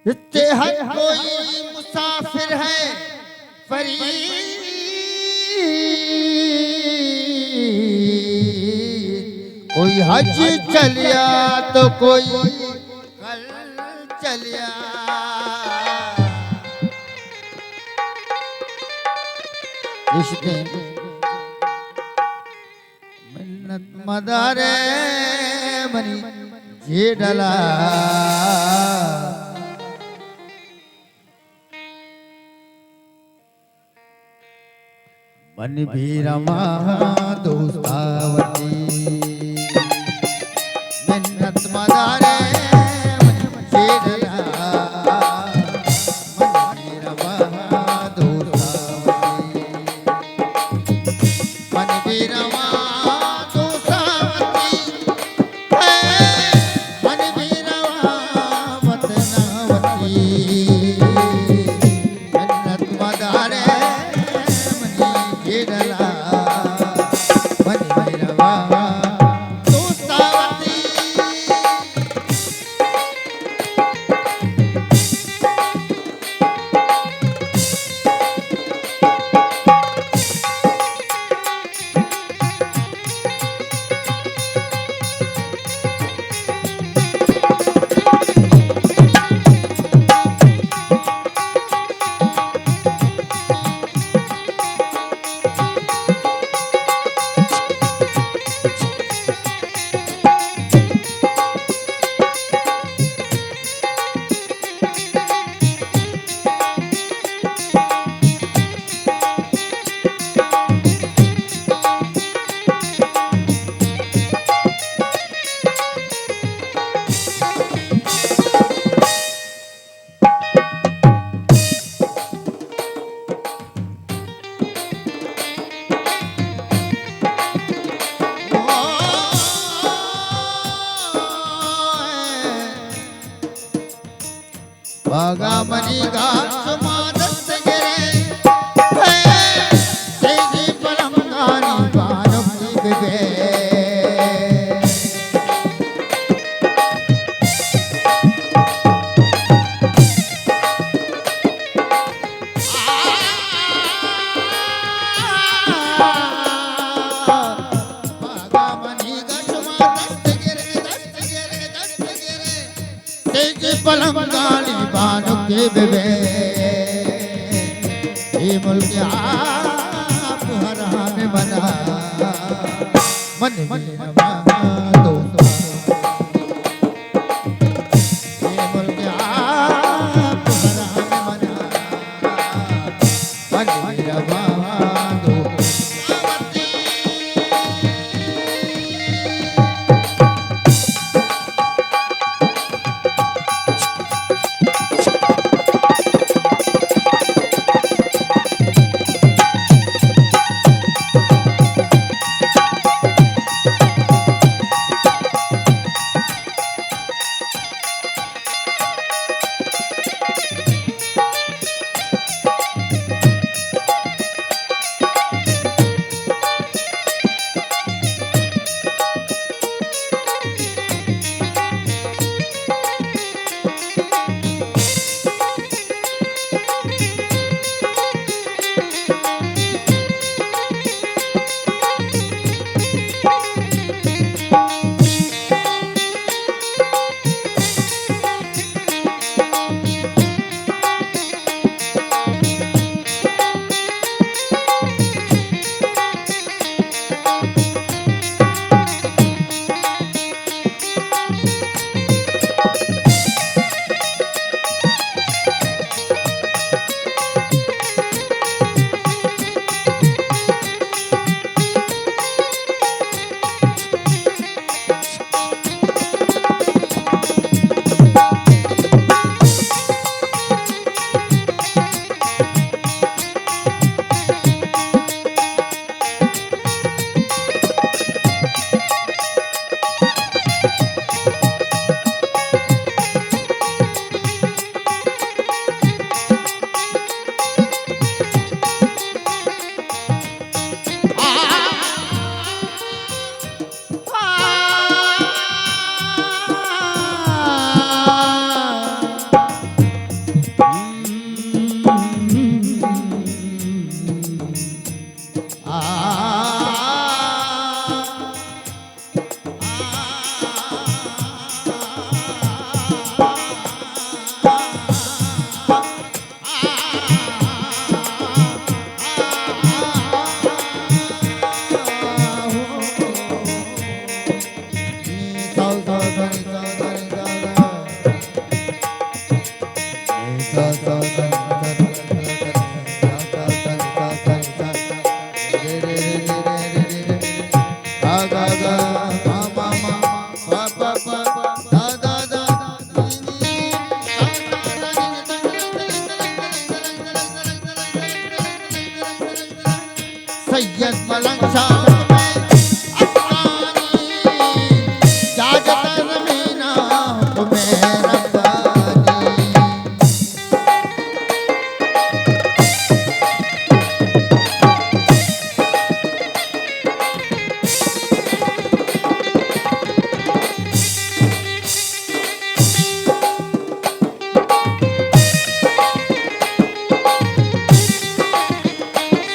इत्ते हर कोई मुसाफिर है फरीद, कोई हज चलिया तो कोई कल चलिया। इसने मिन्नत मदारे बनी जे डला, मन भी रमा दोस्तावती, मिन्नत मदारे जे डला, मन भी रमा दोस्तावती, मन भी रमा दोस्तावती है, मन भी रमा वतनावती, मिन्नत मदारे बागा मनी घास मादस गिरे, तेजी परम गानी बानम बिबे, बागा मनी घास मादस गिरे, तेजी परम गानी बानम बिबे, ये मुल्क आप हराम बना, मन मेरा दो, ये मुल्क आप हराम बना, मन मेरा दो। सैयद मलंग शाह में अफगानी जाजत ज़मीना हुक्म रब्बानी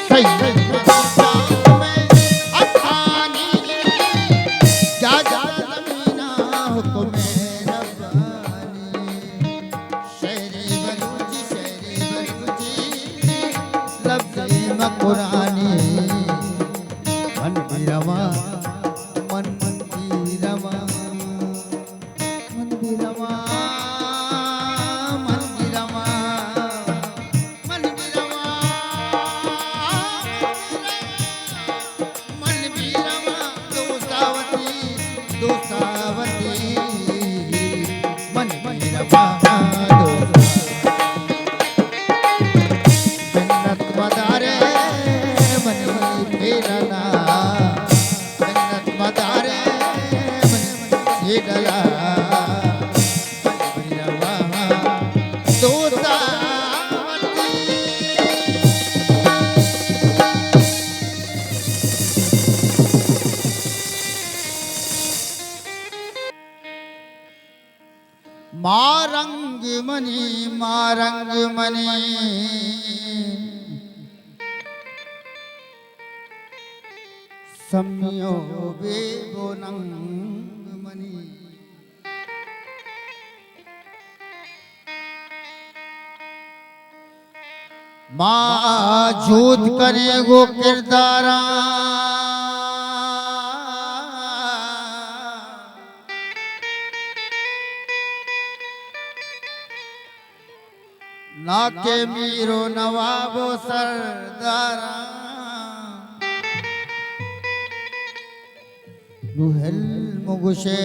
सैयद मलंग शाह में अफगानी जाजत ज़मीना हुक्म रब्बानी शेरे बलूची लफ्ज़े मकुरानी मन भी रवा मन भी रवा मन भी रवा मन भी रवा मन भी रवा मन भी रवा दोसावती दोसावती मन भी रवा जन्नत मदारे मनी फेरना जन्नत मदारे मनी फेरला मन भी रवा दोसावती मारंग मनी सम्यो बेगोनंग मनी माँ झूठ करे गो किरदारा ना के मीरो नवाबो सरदारा नुहल मुगुशे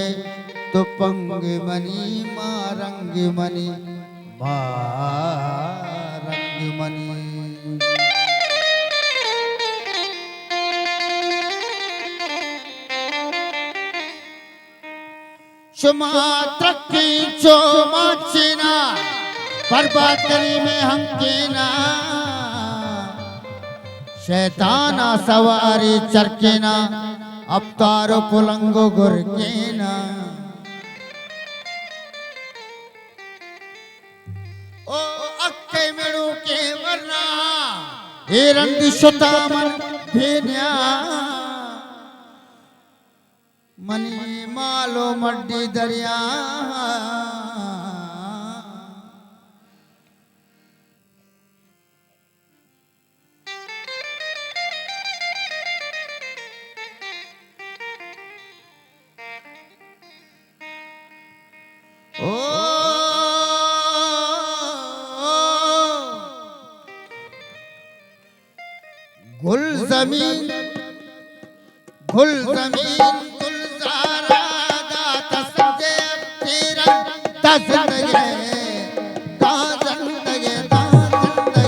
तो पंग money Marang money Marang money शुमा त्रक्की चो माचिना बर्बाद करी में हम केना शैताना सवारी चरकेना अब तारो पुलंगो गुरकेना ओ अक्के मेरू के वरना हे रंग शुतामन भेन्या मनी मालो मड्डी दरिया ओ गुल जमीन गुलजारा दाता सजे तेरा जिंदगी दा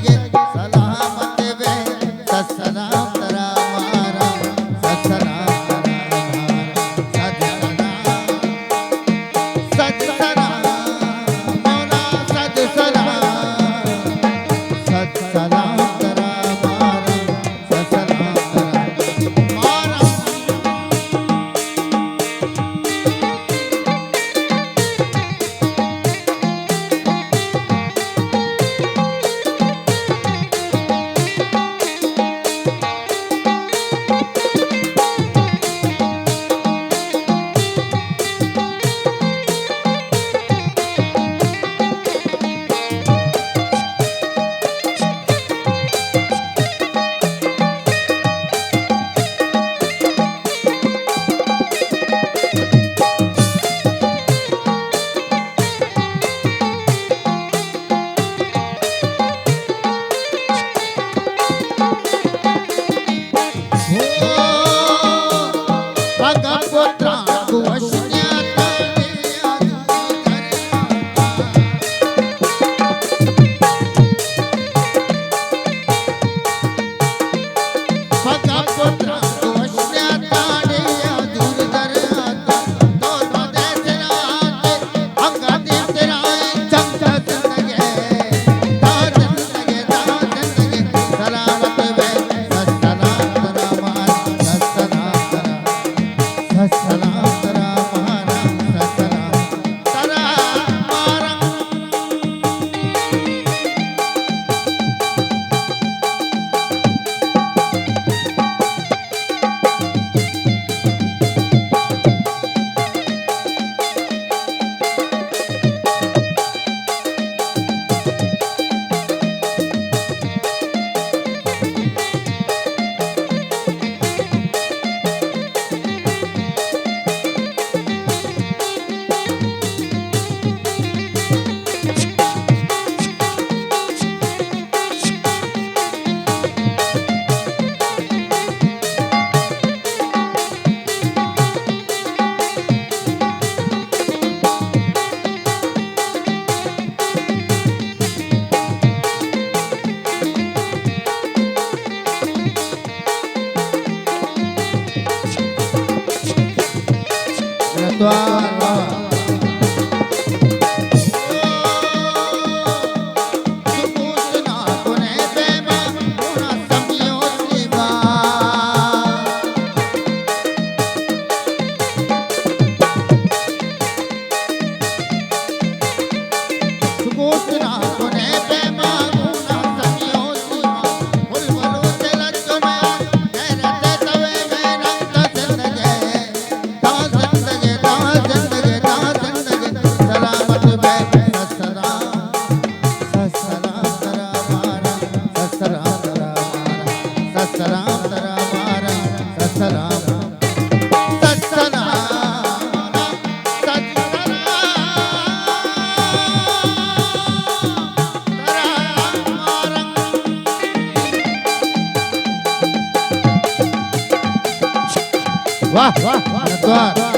जिंदगी सलामत वे सलाम तरा मारा सलाम द्वार वाह वाह द्वार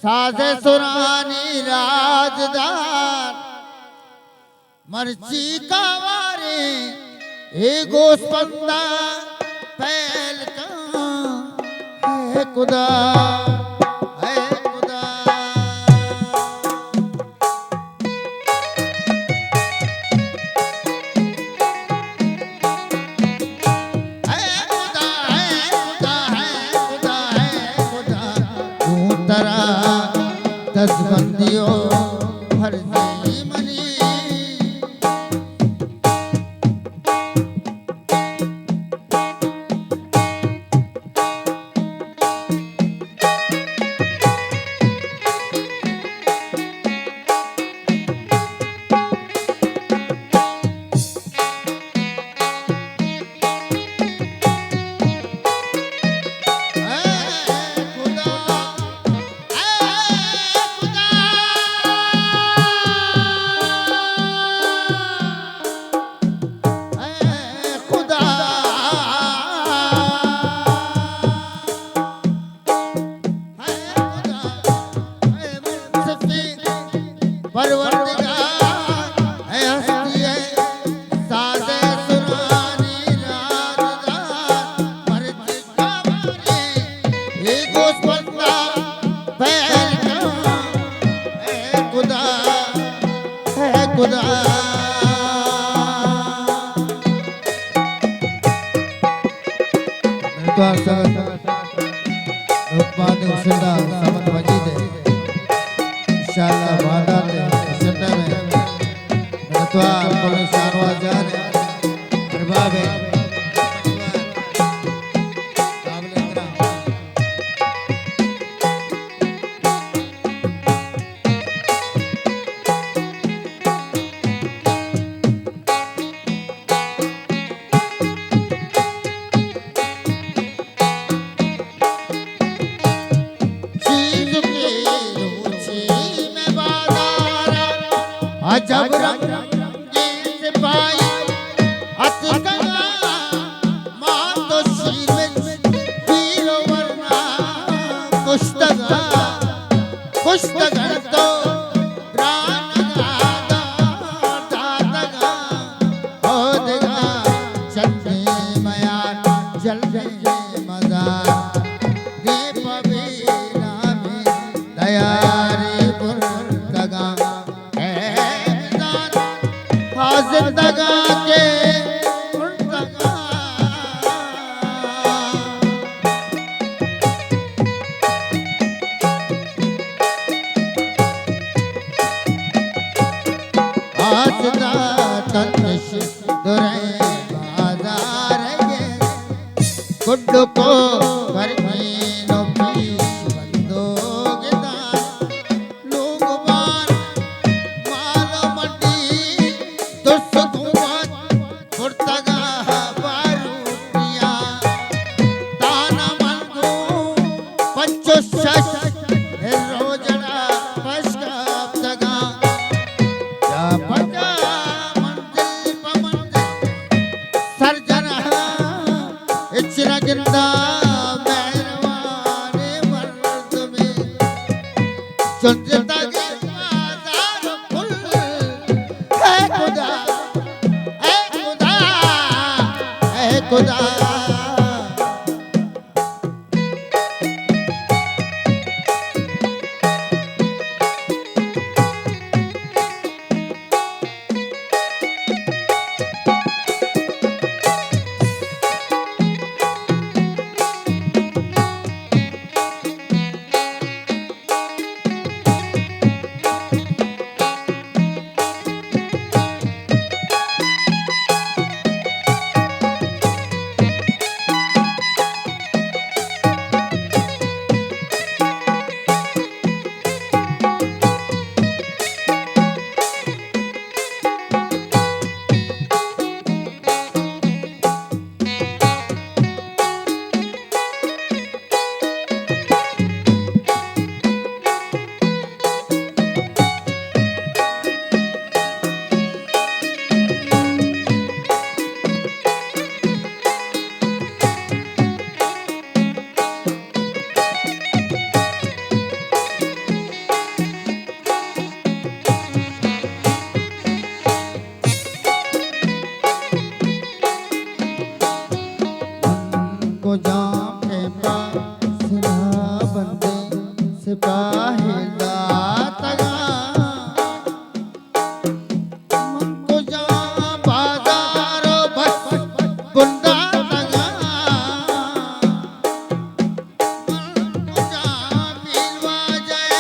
साजे सुरानी राजदार मर्ची का वारे गोस्पंदा पहल का है खुदा दसबंदियों फर्जी मनी परवरदिगार है हस्ती है सादे सुरानी राजदार मर्जी का मारे ये गोश बंदा पैर का है खुदा है खुदा उत्पाद उसिंदा समत वजीद इंशाअल्लाह वादा ते उसिंदा में नतवा पुल शानवा जान अरबाब काबिल इकराम जब रंगी सिपाही अत गया मां तो शीर में वीर वरना कुश्तगा तो प्राण दादा दादगा हो देगा चंदे मया जल गए मजार रे पबीना में दयारी पुरतगा जिंदगा के आसदा तनिश दुरे बाजार ये गुड्डू को घर में नो पीश बंदोगे दान लोग बार मालो मंडी दुस्सुकुवत पुरतगा बारूटिया ताना मंगू पंचो शश रोजड़ा पश्काप दगा या पगा मंजिल पमंजिल सरजना इचरा गिंदा मेहरबाने मर्द में चुंजता के बाजार फुल है खुदा है खुदा को जाम के पास ना बंदे सिपाही दातगा मन को जाम बाजारो बस गुंडा तगा मन को जाम मिलवा जाए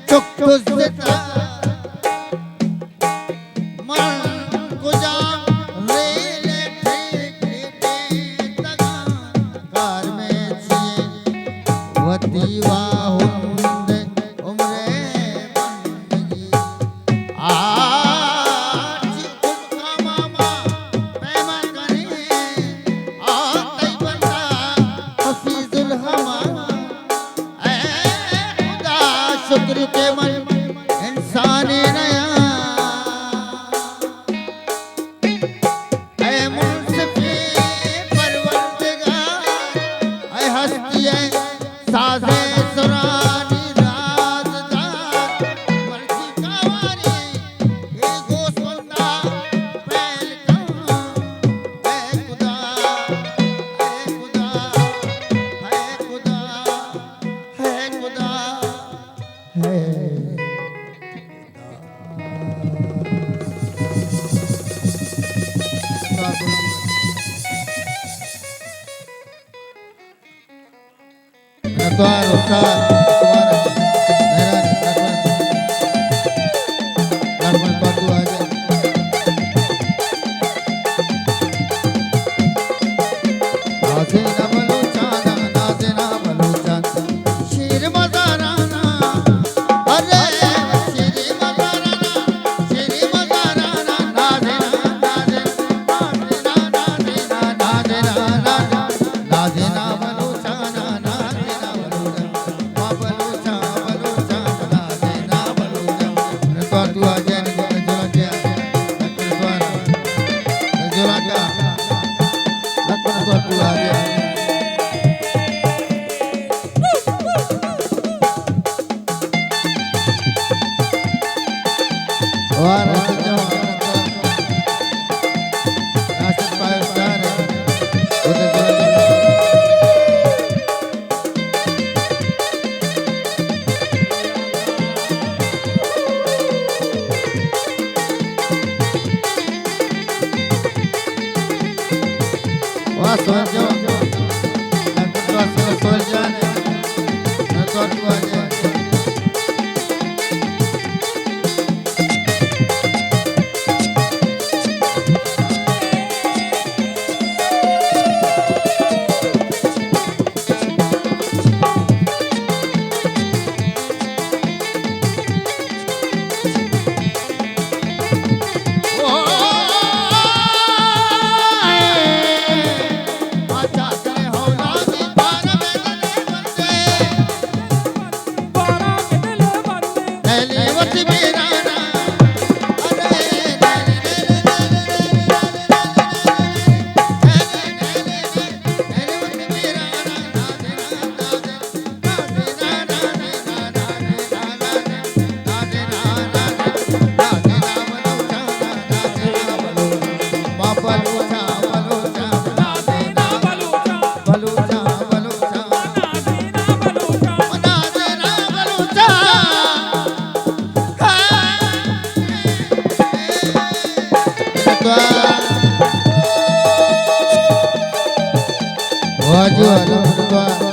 चुप सिता मन को जाम रेले वतीवा हुंदे उम्रे बंदगी आज उनका मामा पैमा करे आते बंदा हफीजुल हमा ऐ खुदा शुक्र के मन इंसानी नया ऐ मुंसिफी परवरदिगार ऐ हस्ती है साजे सुरानी राजदार मर्जी का वाह रसिक राशिद पाकिस्तान उधर वाह सोचो तो सोच जाने न तो आ जाए वाजू अलहमदुलिल्लाह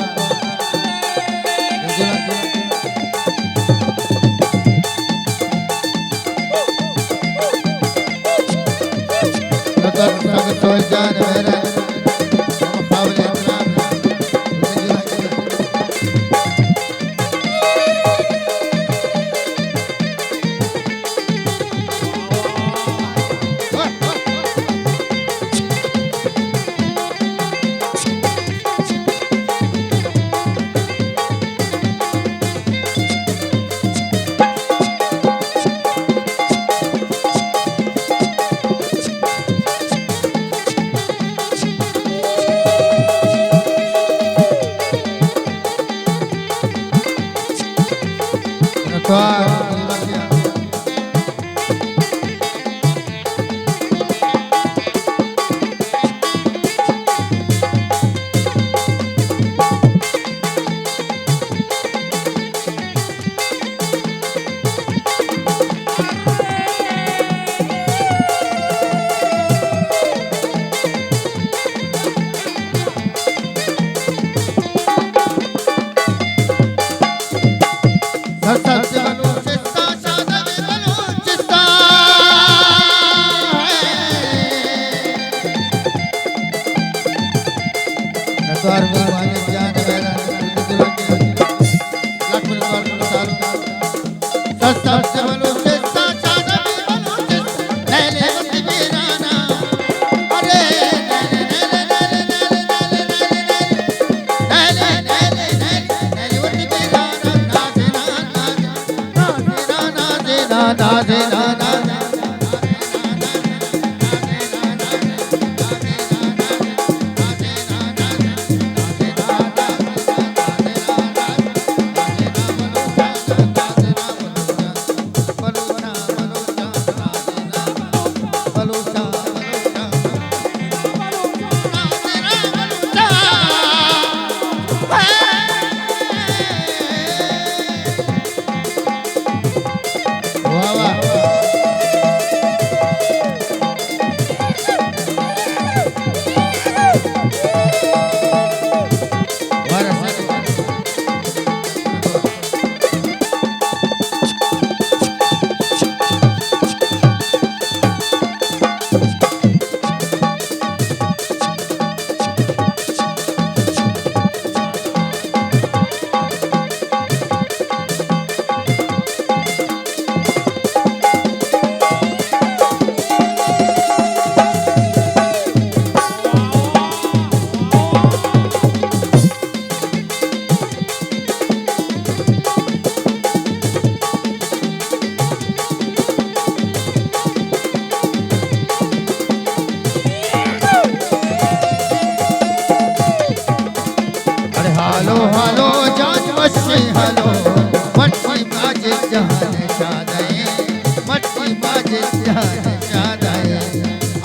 मटकी बाजे जाने शादाए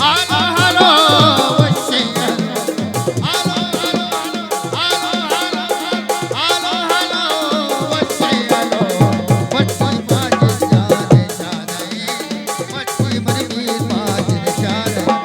आलो हालो वशे आलो हालो आलो हालो आलो हालो वशे आलो मटकी बाजे जाने शादाए मटकी मरगी बाजे शादाए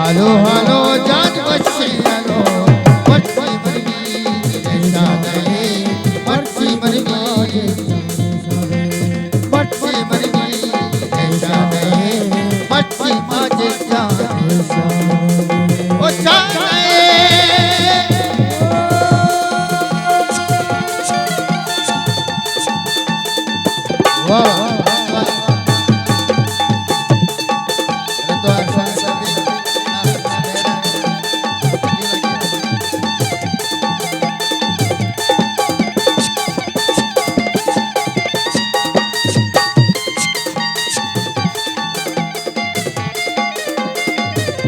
Hello, hello, John, what's hello? What's my money? What's my money? What's my money? What's my money? What's wow.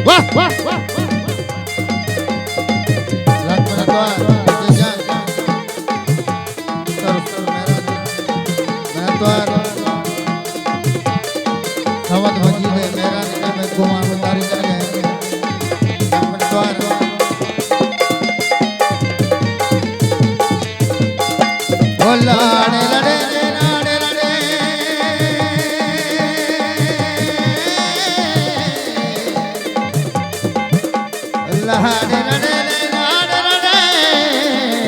Wah, wah, wah, wah. Lagu Tuan, Jajan. Tur merah Tuan. Sawat haji de merah ni मैं कुमार उतारी कर गए Tuan. Oh lade lade lade lade. Lade lade lade lade.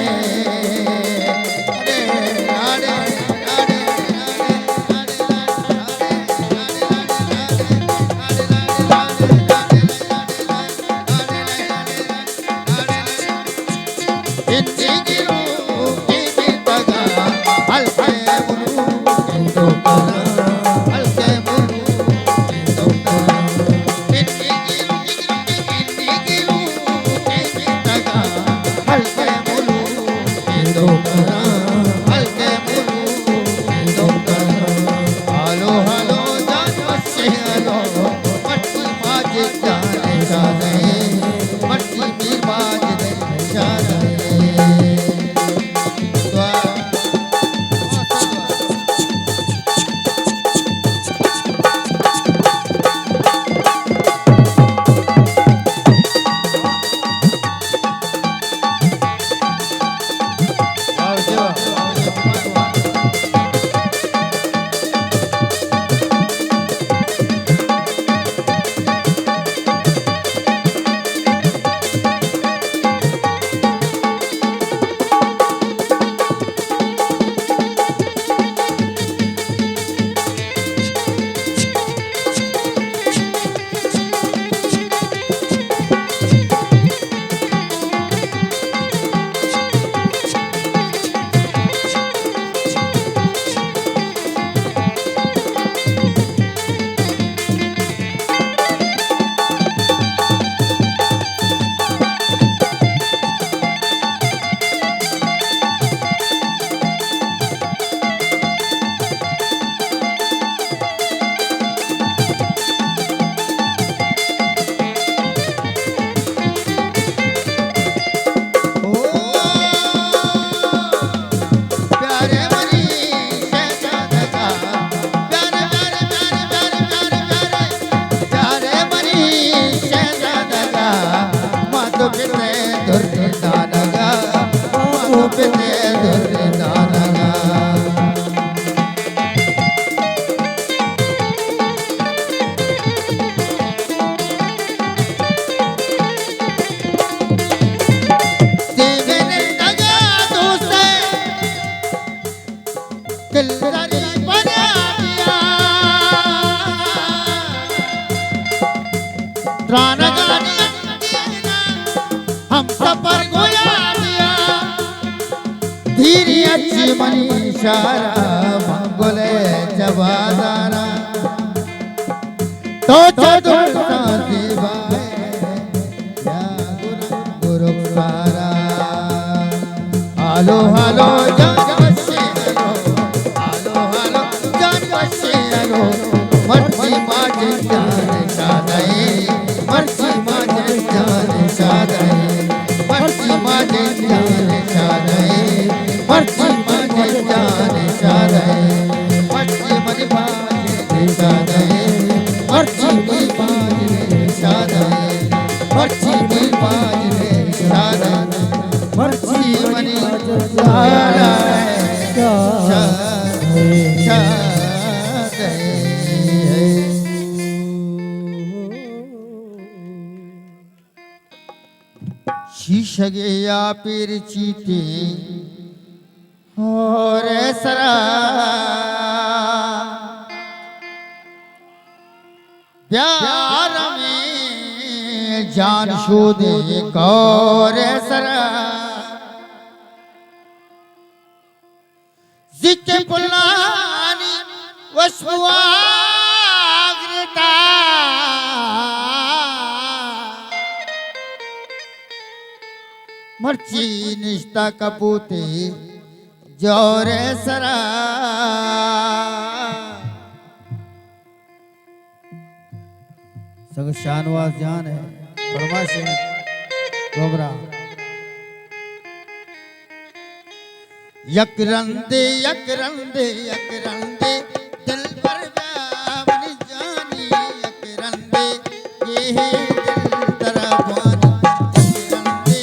हम सफर गोया धीरी अच्छी money शारा मंगोले जबादारा तो चतुर देवाए या गुरु सारा हालो हालो जान बसे हालो हालो जान बसे मर्जी माजे जान सादाए मर्जी माजे जान सादाए मर्जी माजे जान सादाए मर्जी माजे जान सादाए मर्जी मनि माजे सादाए मर्जी मनि माजे सादाए मर्जी मनि माजे सादाए मर्जी मनि सादाए शीशगे या पीर चीते और सरा प्यार में जान शोदे कौर सरा जिक्के पुलानी वस्वाग्रता मर्ची निष्ठा कपूते जोरे सरा सग शानवास जान है फरमाइश गोबरा यकरंदे यकरंदे यकरंदे दिल पर बन जानी यकरंदे ये है दिल तरफानी यकरंदे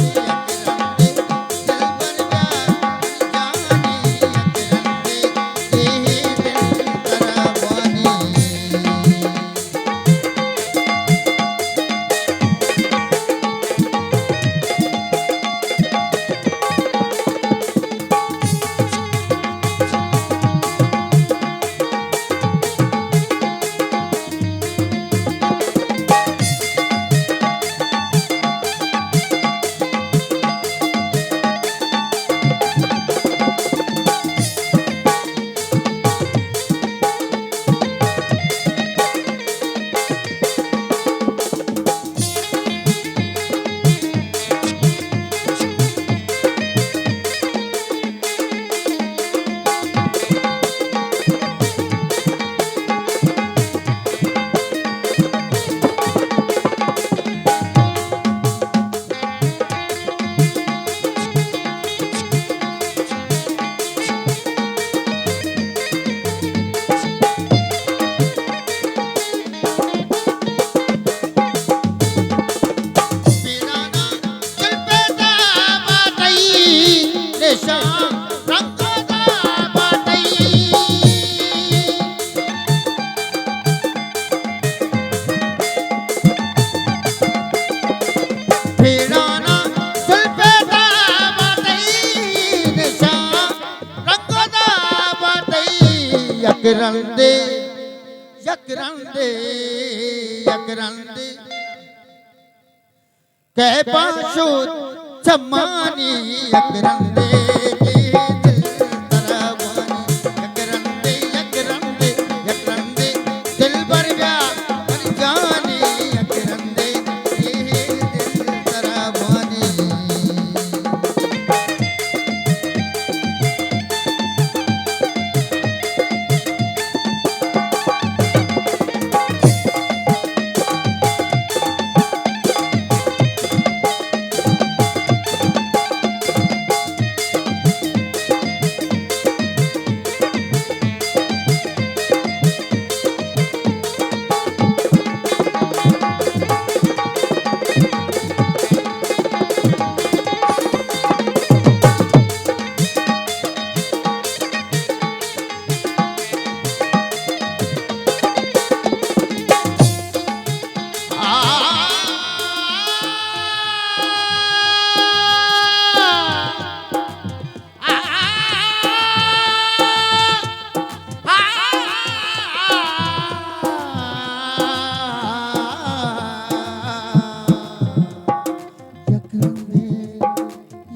यकरंदे यकरंदे दिल पर बन जानी यकरंदे ये है दिल तरफानी यकरंदे यकरंदे यकरंदे कह पाशो चमानी यकरंदे दिल तरवानी यकरंदे यकरंदे यकरंदे दिल पर बन जानी यकरंदे ये दिल तरवानी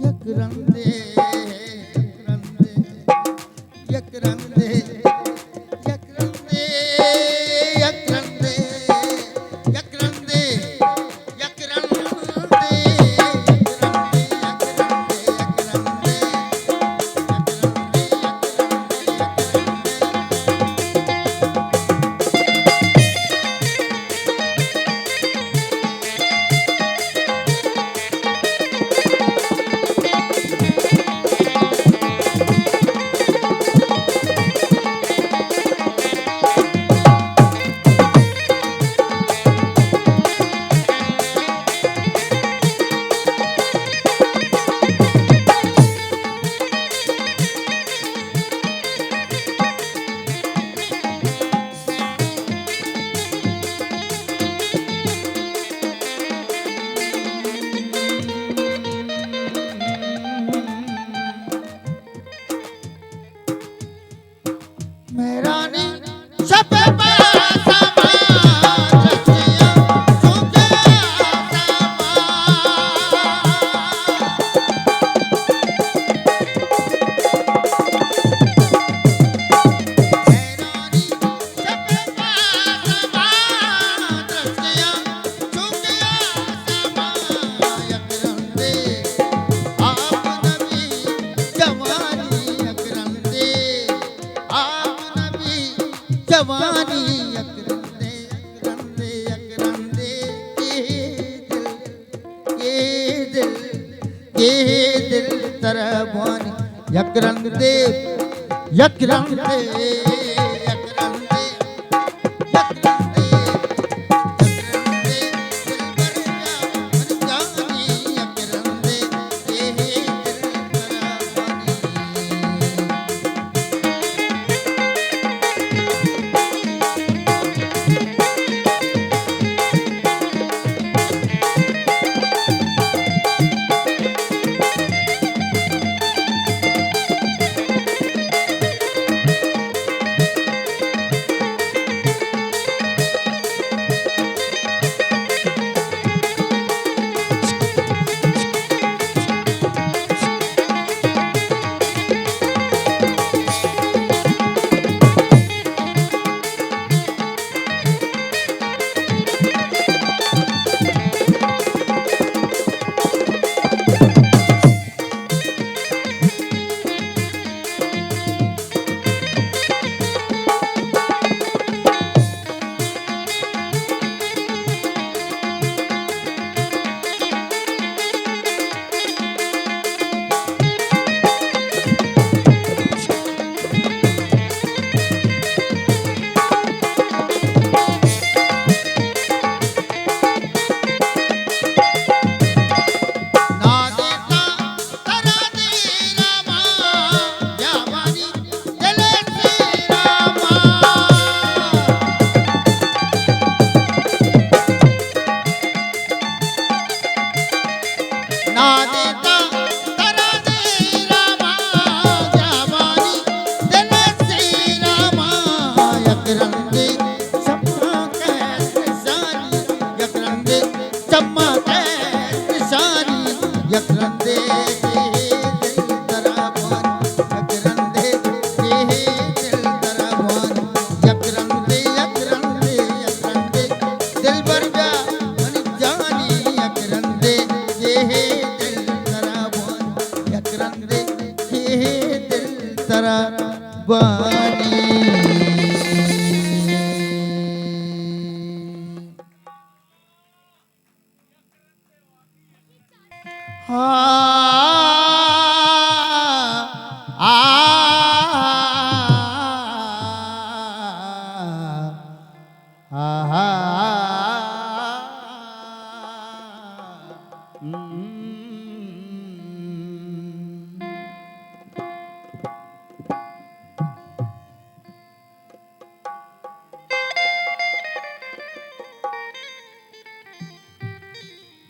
यकरंदे के दिल तरबानी यकरंदे यकरंदे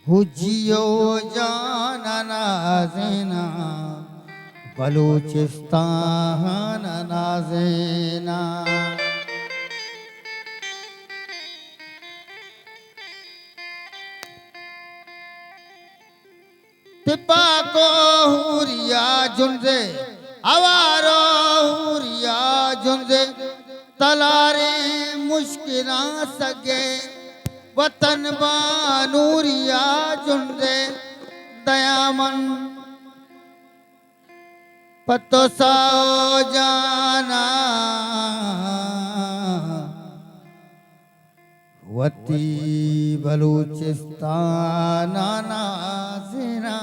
हुजियो जाना नाज़ेना बलूचिस्तान नाज़ेना तिपा को हुरिया जुंजे आवारो हुरिया जुंजे तलारे मुश्किला सगे वतन बानूरिया जुंदे दयामन पतो साओ जाना वती बलूचिस्तान नाज़ेना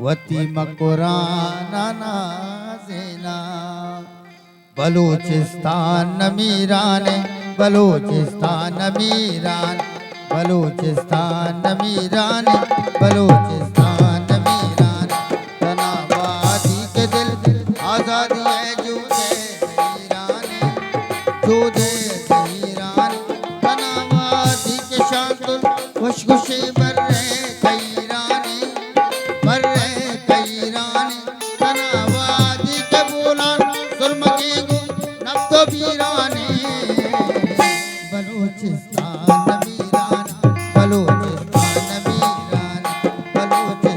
वती मकुरान नाज़ेना बलूचिस्तान मीराने बलूचिस्तान मीरान बलूचिस्तान मीरान बलूचिस्तान मीरान तनावादी के दिल आज़ादी है जूदे हीरान तनावादी के शांतुल खुशखुशी बर्रे खैरानी तनावादी के बोलान सुरमकी गु नब्दो बीरानी बलूचिस्तान मीरान बलूचिस्तान मीरान बलूचिस्तान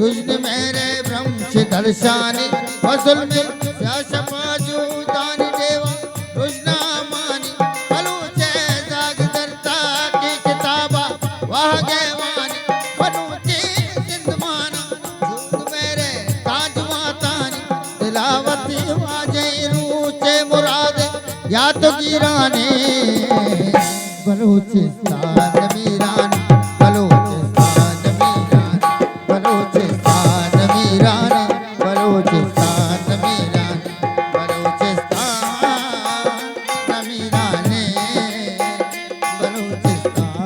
तुझने मेरे ब्रह्म दर्शानी फसल में शासपाजू दानी देवा तुझना मानी बलूचे जाग दरता की किताबा वाह गैवानी बनूची जिंदमाना झूठ मेरे ताज मातानी दिलावती वाजे रूचे मुराद या तो गिराने बलूचिस्तान मीरान बलूचिस्तान मीरान बलूचिस्तान मीरान बलूचिस्तान मीरान बलूचिस्तान मीराने बलूचिस्तान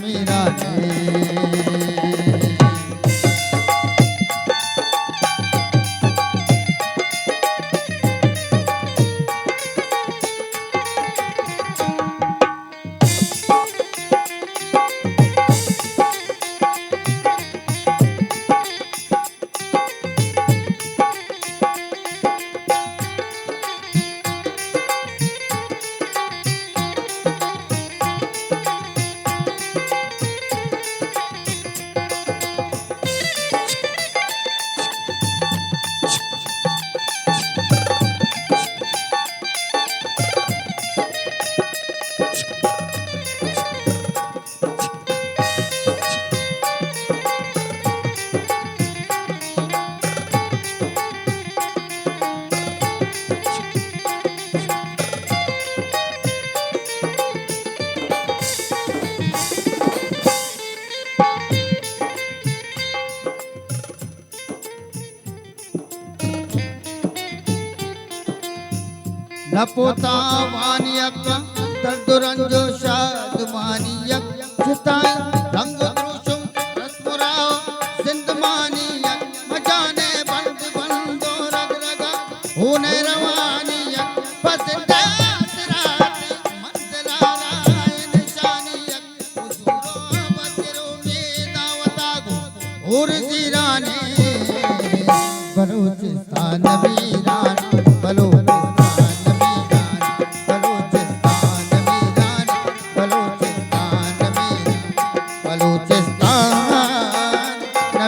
मीराने न पोता मानियक दर्दुरंजो शाद मानियक चिताई रंग द्रुशुम रसमुराव सिंध मानियक मजाने बंद बंदो रग रगा होने रवानियक पसंदे असराती मंजला राय निशानियक उसूरो बतिरो में दावतागो और जीराने बलूचिस्तान मीरान बलूचिस्तान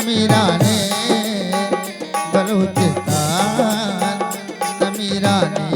मीराने बलूचिस्तान मीराने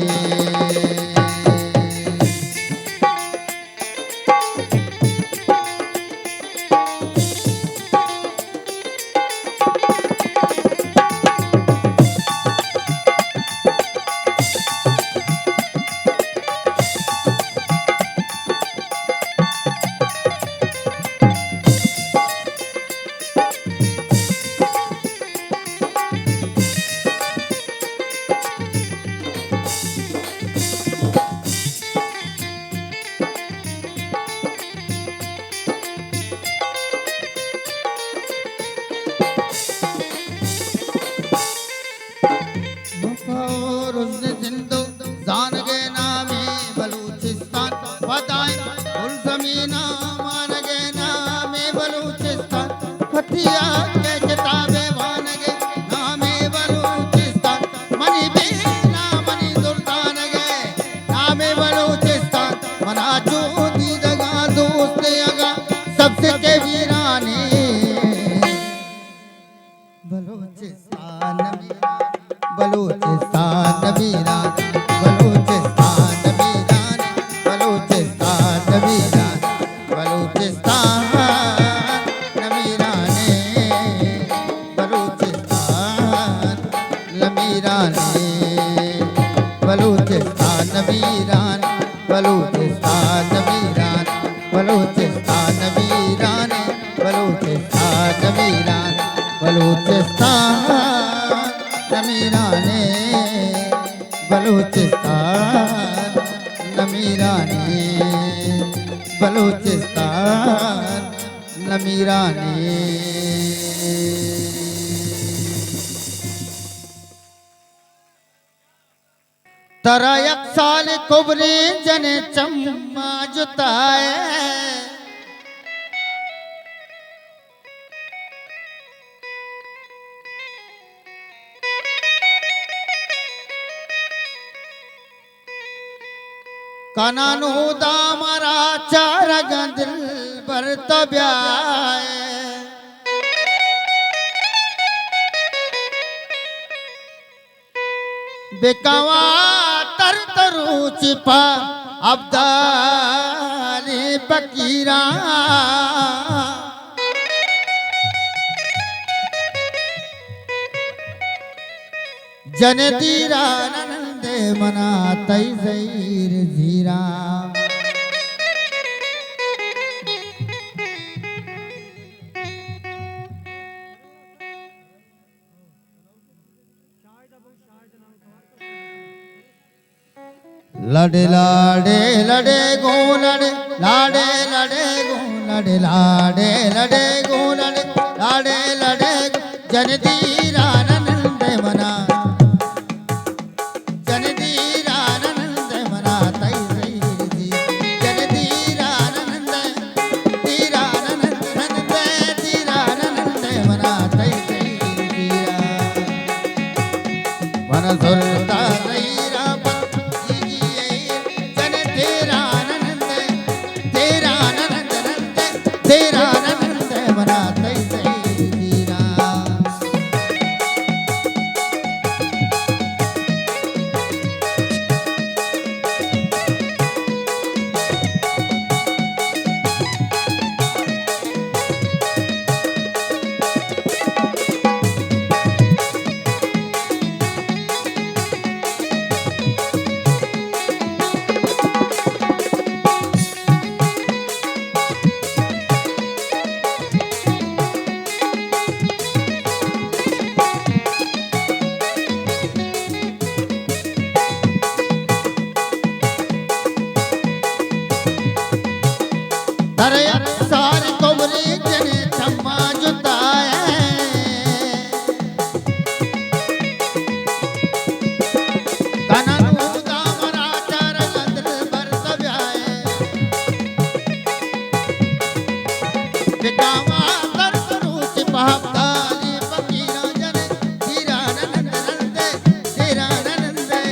और उसने जिंदो जान गे नामे बलूचिस्तान बताए उल जमीना मान गे नामे बलूचिस्तान हथिया के किताबे मान गे नामे बलूचिस्तान मनी भी ना मनी दुर्दान गे नामे बलूचिस्तान मना चूदी दगा दोस्त अगा सबसे के वीराने बलूचिस्तान बलूचिस्तान मीरान बलूचिस्तान मीरान बलूचिस्तान मीरान बलूचिस्तान मीराने बलूचिस्तान मीराने बलूचिस्तान मीरान बलूचिस्तान मीरान बलूचिस्तान मीराने बलूचिस्तान मीरान बलूचिस्तान मीराने बलूचिस्तान मीराने बलूचिस्तान मीराने तरा एक साल कुबरी जने चम्मा जुताए कानानू दामरा चार दिल पर तब्याए बेकावा तर तरु चिपा अब्दाली फकीरा जन दीरा नंदे मना तई जहीर जीरा लड़े लाडे लड़े गो लड़े लाडे लड़े गो लड़े लाडे लड़े गो लड़े लाडे लड़े जन दीरा नंदे मना जन दीरा नंदे मना तई जहीर जी जन दीरा नंदे मना तई जहीर जीरा मन सुरता जहीरा तेरा नंद मना तई जहीर जीरा अरे सारे कोबरी जने थम्मा जुताए कननु दामरा चार गदर बर सब्याए बिकावा तर रुचि पहब्दाली फकीरा जन दीरा नंदे दीरा नंदे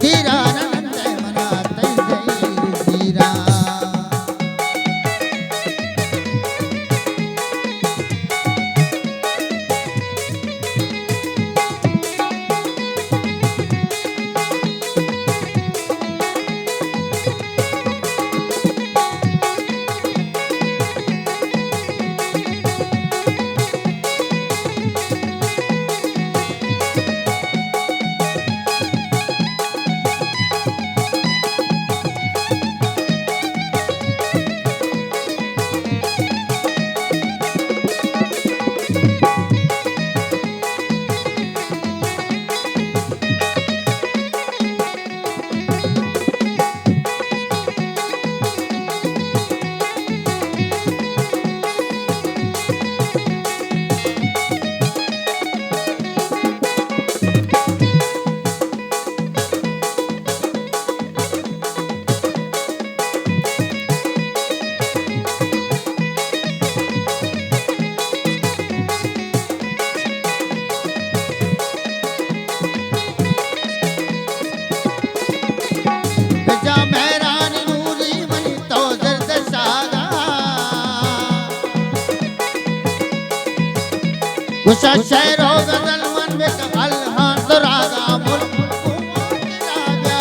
दीरा नंदे मना तई जहीर जीरा गुस्सा शहरो गजल मन में अल्लाह तो रागा मुल्क राजा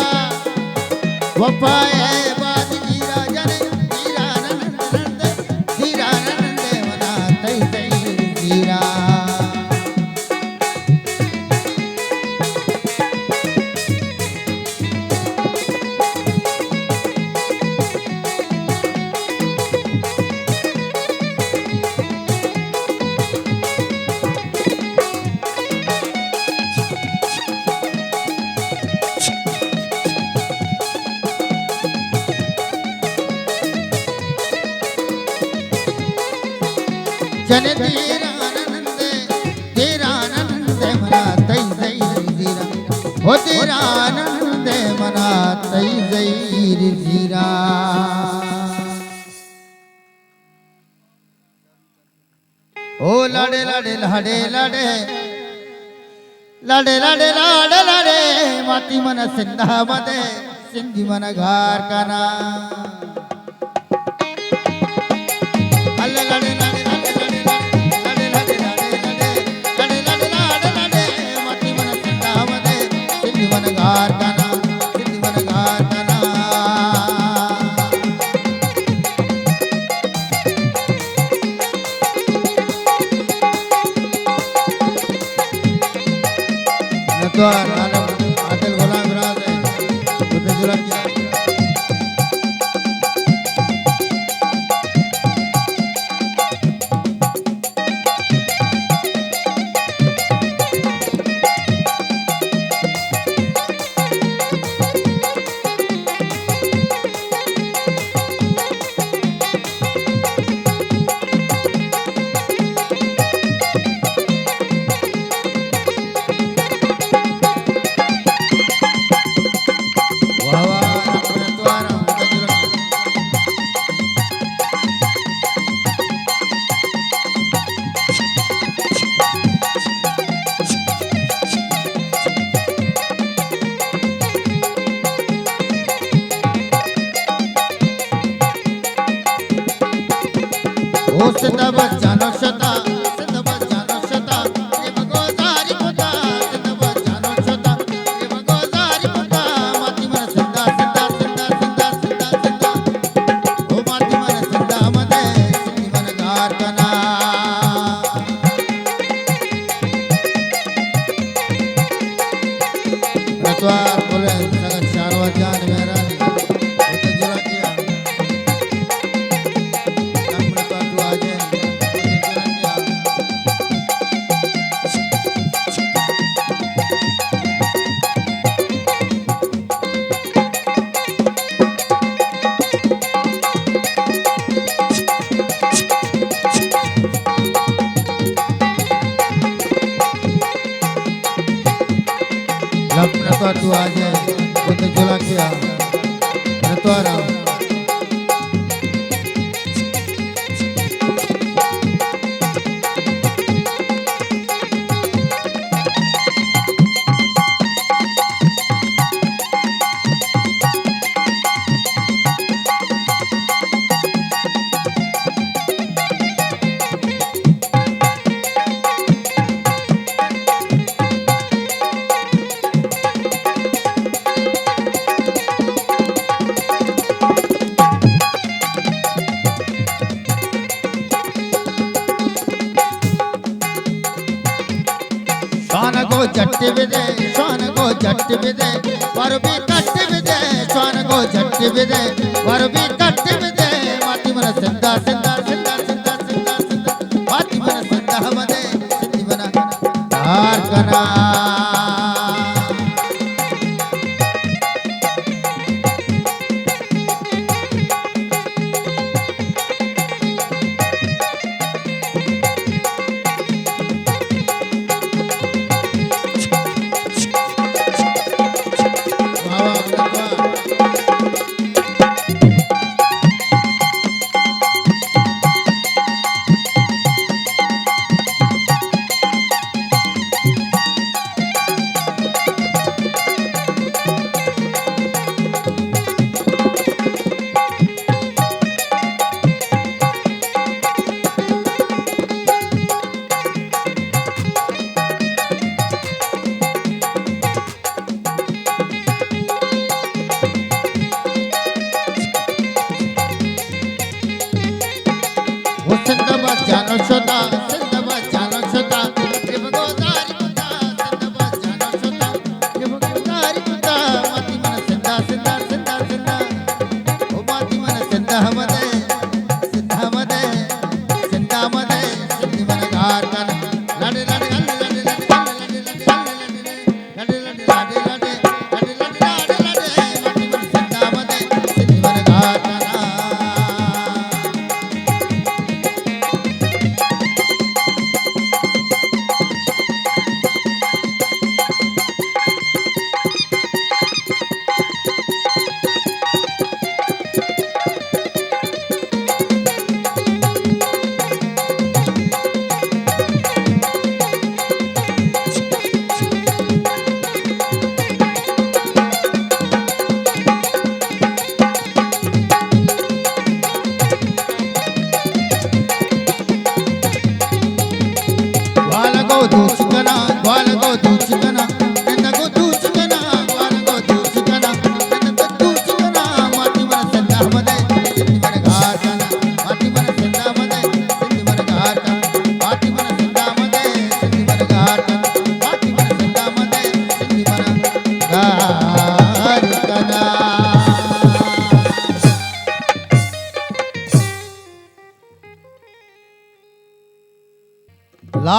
वफाए बाद जीरा जने जीरा नंदे मना तई जहीर जीरा जन दीरा नंदे मना तई जहीर जीरा हो दीरा नंदे मना तई जहीर जीरा ओ लड़े लड़े लड़े लड़े लड़े लड़े लड़े लड़े माती मन सिंधा मदे सिंधी मन घार काना रतवार आदिल गुलाम राज है बुद्ध जुला किया सिद्ध बच्चानो शता सिद्ध बच्चानो शता ये भगोदारी पुता सिद्ध बच्चानो शता ये भगोदारी पुता माती मन सिद्धा सिद्धा सिद्धा सिद्धा सिद्धा सिद्धा ओ माती मन सिद्धा मदे सिद्धि मन गारकना रतवार बोले सगत चारवा जान मेहरानी बुद्ध जुला किया रतवा तू आ जाए बुद्ध जुला किया रतवारा जट्ट विदे स्वान को जट्ट विदे वर भी कट विदे स्वान को जट्ट विदे वर भी कट विदे माती मन सिद्धा सिद्धा सिद्धा सिद्धा सिद्धा सिद्धा माती मन सिद्धा मदे सिद्धि मन गारकना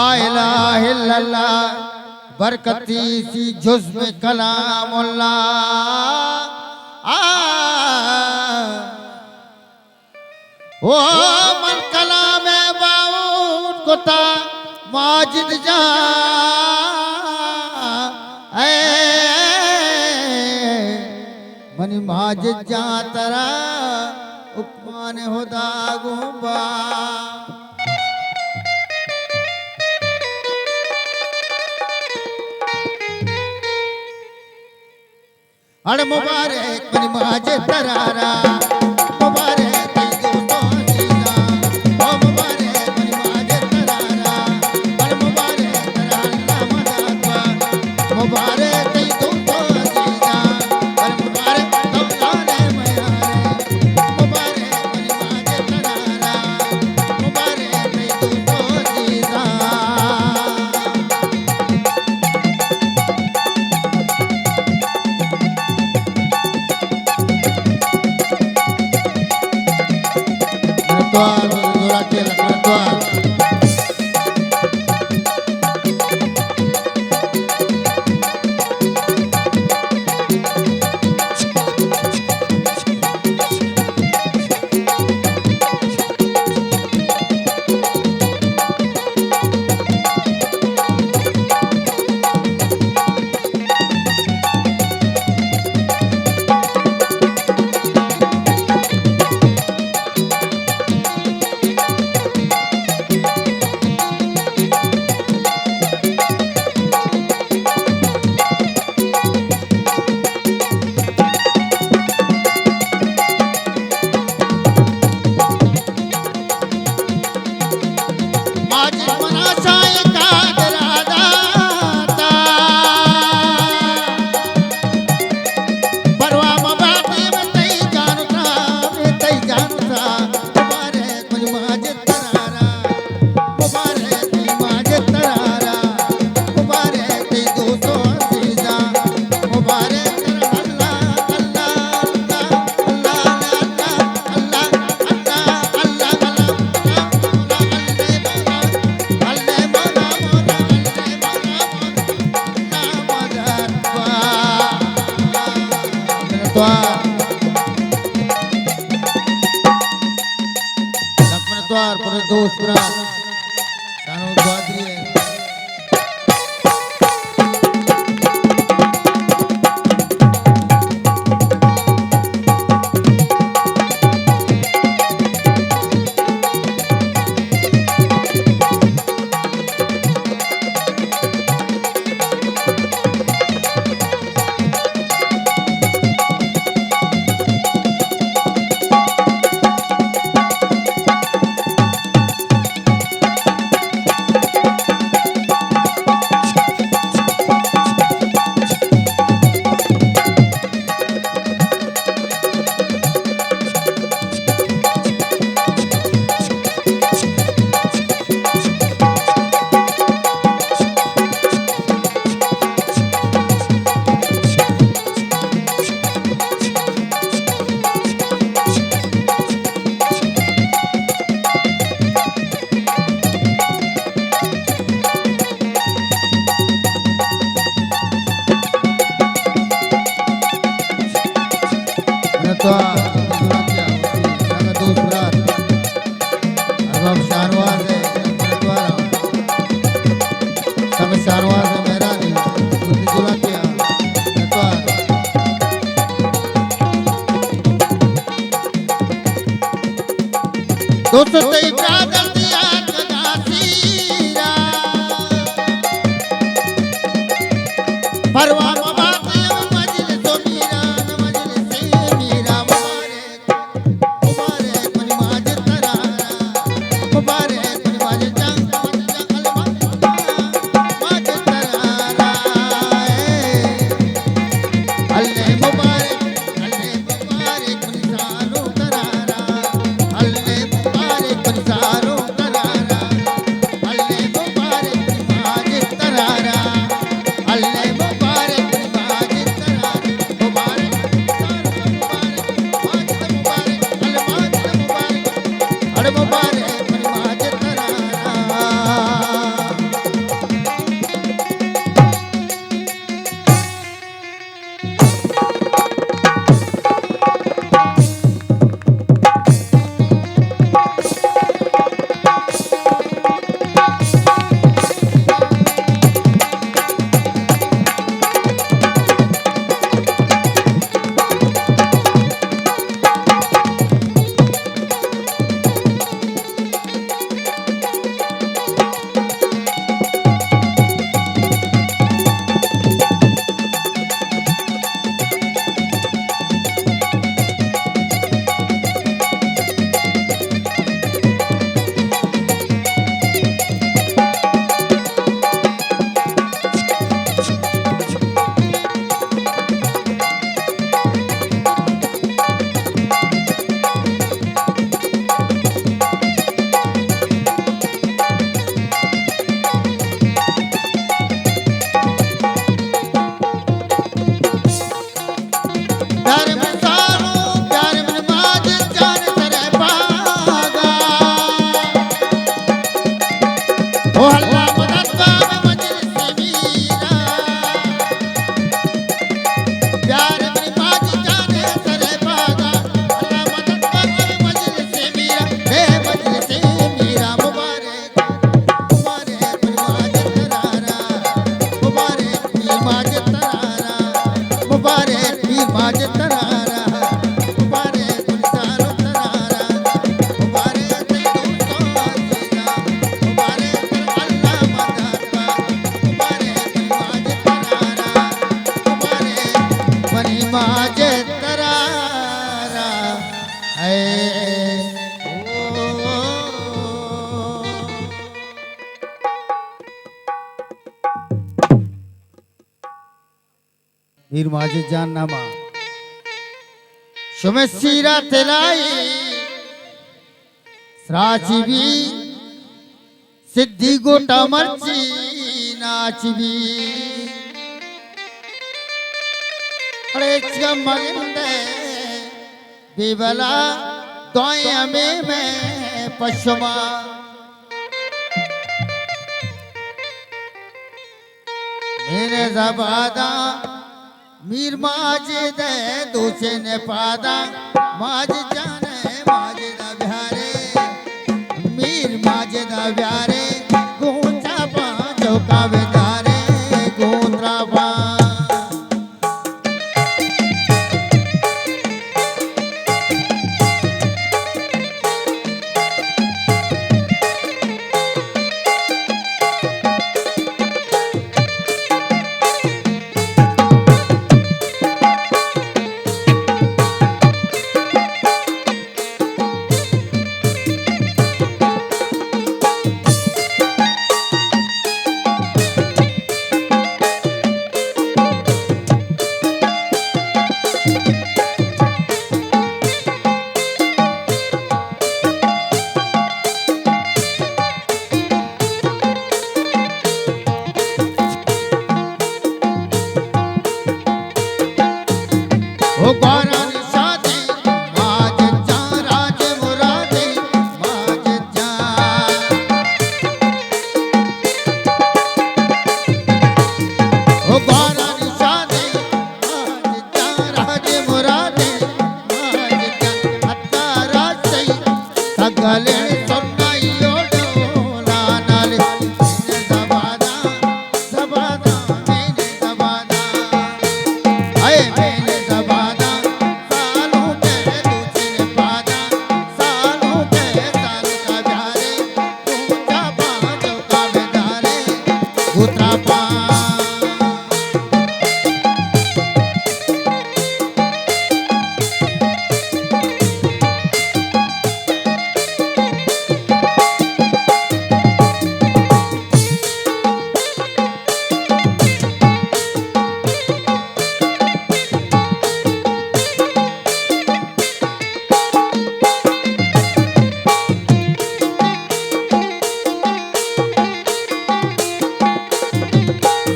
ला इलाहा इल्लल्लाह बरकती सी जुज़्म कलामुल्लाह ओ मन कलाम बाउद कोता माजिद जा मनी माजिद जा तरा उपमान होदा गुबा अड़ मुबारक मनी माजिद तरारा मुबारक दोस्तों जीना ओ मुबारक मनी माजिद तरारा अड़ मुबारक तरारा मदावा मुबारक दोस्तों जीना अड़ मुबारक तौलाने मयारे मुबारक मनी माजिद तरारा मुबारक दोस्तों जीना द्वार पर दोस्त सानो द्वादरी है दोस्तों तेरी चादर दिया कदासीरा परवाह मबाती मजलिस मीरा मुबारक मनी माजिद तरारा मुबारक मनी माजिद जंग माजिद तरारा अल्लाह मुबारक मनी सारू तरारा अल्लाह मुबारक मनी सारू ओ हल्ला मदद बाबा मजलिस मीरा प्यार मेरी माज जाने सरे बागा हल्ला मदद बाबा मजलिस मीरा हे मजलिस मीरा मुबारक मुबारक माज तरारा मुबारक माज तरारा मुबारक माज तरारा मुबारक सारो तरारा मुबारक दोस्तों आजीजा मुबारक अल्लाह मदद मुबारक माज तरारा मुबारक बनी माज तरारा है ओ मीर माजिद जान नामा शुमे सीरा तेलाई सराचीवी सिद्धि गोटा मर्ची नाचवी अरे चमगंदे बिबला दोया में मैं पशमा मेरे जबादा मीर माजिद दूसरे ने पादा माजिद जाने माजिद बिहारे मीर माजिद बिहारे गूंचा पांचों का बेदारे गूंद्रा पा ओ गौरा निशादी माजिद जान राज मुरादी माजिद जान ओ गौरा निशादी माजिद जान राज मुरादी माजिद जान हत्ता राज सही सगले सुनाइयो डोला नाल मैंने जबादा जबादा मैंने जबादा आए मैंने जबादा सालों के दूसरे ने पादा सालों के सालों का प्यारे ऊंचा पांचों का बेदारे उतरा पा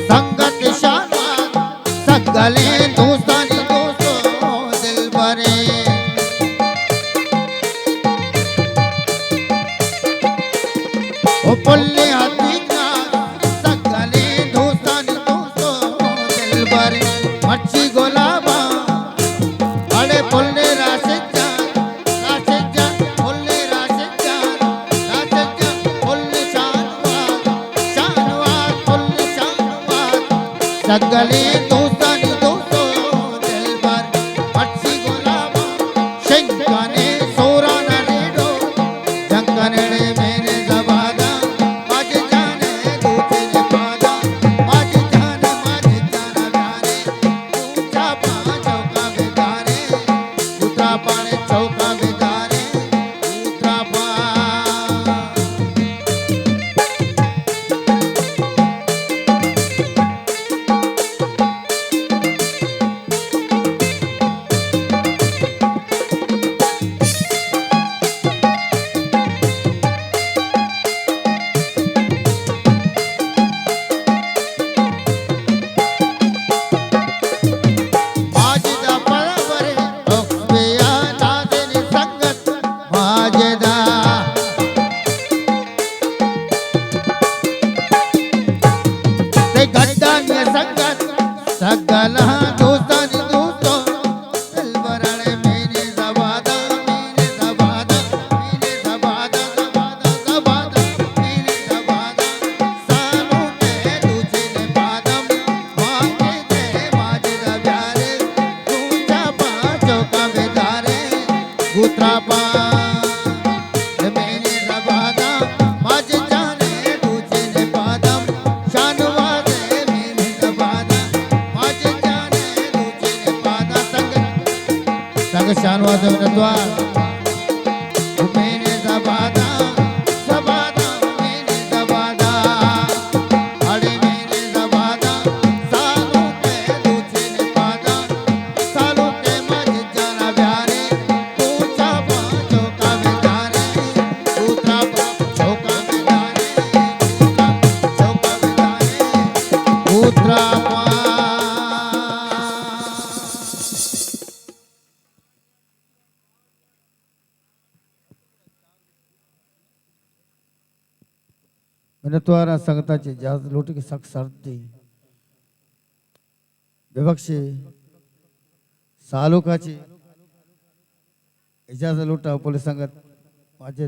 संगत शानवान सगले दोस्तानी दोस्तों दिल भरे ओ पुल्ले हाथी का सगले दोस्तानी दोस्तों दिल भरे मच्छी गुलाबा अरे पुल्ले राशिद जान पुल्ले राशिद जान पुल्ले शानवान पुल्ले शानवान सगले दोस्तानी दोस्तों दिल भर मच्छी गुलाबा शंकाने सोराना रेडो जंकने मेरे जबादा मज जाने दूसरे ने पादा मज जाने प्यारे ऊंचा पांचों का बेदारे उतरा पाने चौका बेदारे उतरा पा उतरापा मेने रबादा माझे जाने तुझे पादम शानवादे मेने रबादा माझे जाने तुझे पादा संग शानवादे मेरे द्वार मेने रबादा रबादा मेने रबादा अरे मेने रबादा सालों के तुझे पादा सालों के माझे जाना प्यारे ऊंचा पांचों का बेचारे उतरा पांचों का बेचारे उतरा मैंने तुम्हारा संगताची इजाजत लूट की सख्त शर्त दी विवक्षी सालुकाची इजाजत लूटा पोलीस संगत माझे